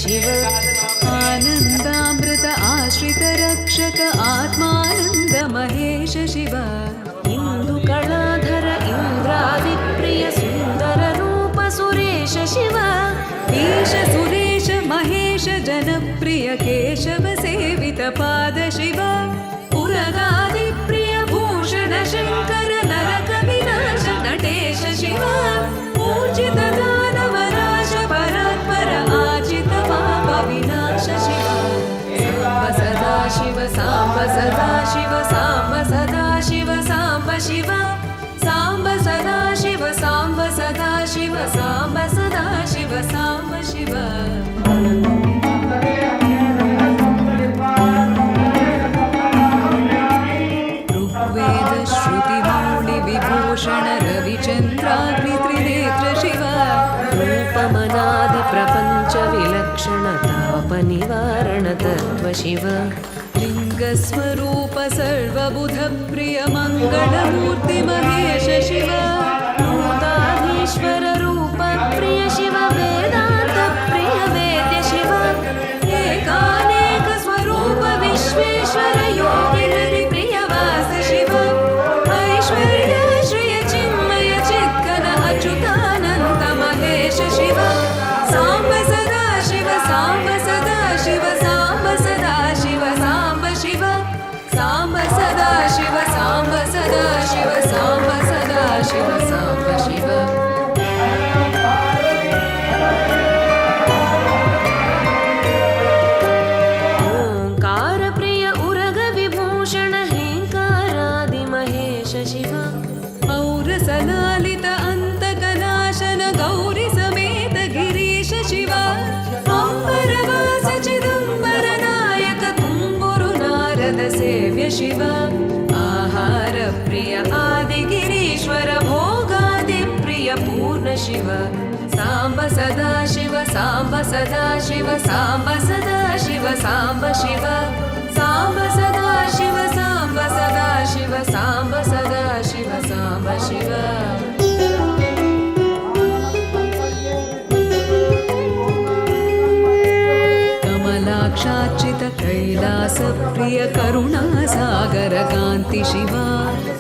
शिव आनन्दामृत आश्रित रक्षक आत्मानन्द महेश शिव इन्दुकलाधर इन्द्रादिप्रिय सुन्दर रूप सुरेश शिव ईश सुरेश महेश जनप्रिय केशव सेवित पाद शिव पुरगादिप्रिय भूषण शङ्कर नरक विनाश नटेश शिव पूजित दानवनाश परात्पर आचित पाप विनाश शिव साम्ब सदा शिव साम्ब सदा शिव साम्ब सदा शिव साम्ब शिव साम्ब सदा शिव साम्ब सदा शिव साम्ब सदा शिव साम्ब शिव ऋग्वेद श्रुतिमौळि विभूषण रविचन्द्राग्नि त्रिनेत्र शिव रूपमनादि प्रपञ्च विलक्षण ताप निवारण तत्त्व शिव लिङ्गस्वरूप सर्वबुध प्रिय मङ्गलमूर्ति महेश शिव भूताधीश्वर रूप प्रिय शिव वेदान्त प्रिय वेद्य शिव एकानेक स्वरूप विश्वेश्वर योगि हरि प्रिय वास शिव ऐश्वर्याश्रय चिन्मय चित्कन अच्युतानन्द महेश शिव साम्ब सदा शिव साम्ब सदा शिव साम्ब सदा शिव साम्ब शिव साम्ब सदा शिव साम्ब सदा शिव साम्ब सदा शिव साम्ब शिव ओंकार प्रिय उरग विभूषण हेंकारादि महेश शिव औरसलालित अन्तकनाशन गौरि समेत गिरीश शिव अम्बरवास चिदम्बर नायक तुम्बुरु नारद सेव्य शिव आहार प्रिय आदि गिरीश्वर भोगादि प्रिय पूर्ण शिव साम्ब सदा शिव साम्ब सदा शिव साम्ब सदा शिव साम्ब शिव साम्ब सदा शिव साम्ब सदा शिव साम्ब सदा शिव साम्ब शिव कमलाक्षार्चित कैलास प्रिय करुणा सागर कान्ति शिव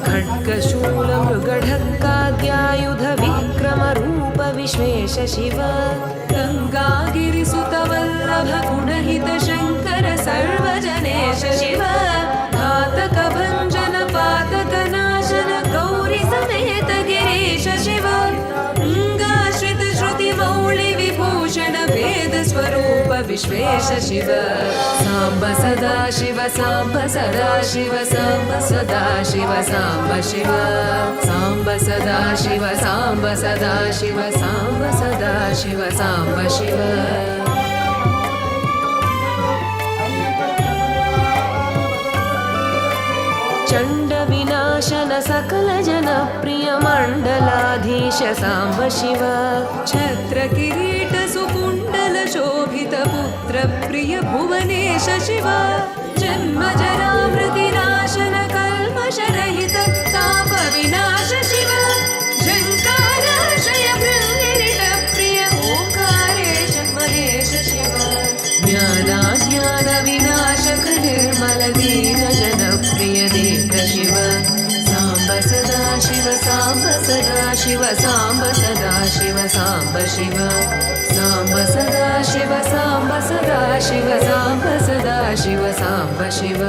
खड्गशूल मृगढक्काद्यायुध विक्रम रूप विश्वेश शिव गङ्गागिरिसुत वल्लभ गुणहित शङ्कर सर्वजनेश शिव घातक भञ्जन पातक नाशन गौरि समेत गिरीश शिव गङ्गाश्रित श्रुति मौळि विभूषण वेद स्वरूप विश्वेश शिव साम्ब सदा शिव साम्ब सदा शिव साम्ब सदा शिव साम्ब शिव साम्ब सदा शिव साम्ब सदा शिव साम्ब सदा शिव साम्ब शिव चण्ड विनाशन सकल जन प्रिय मण्डलाधीश साम्ब शिव छत्र किरीट सुकुण्डल शोभित पुत्र प्रिय भुवनेश शिव जन्म जरा मृतिनाशन कल्मष रहित ताप विनाश शिव झङ्काराश्रय भृङ्गिरिट प्रिय ओंकारेश महेश शिव ज्ञानाज्ञान विनाशक निर्मल दीन जन प्रिय नेत्र शिव साम्ब सदा शिव साम्ब सदा शिव साम्ब सदा शिव साम्ब शिव साम्ब सदा शिव साम्ब सदा शिव साम्ब सदा शिव साम्ब शिव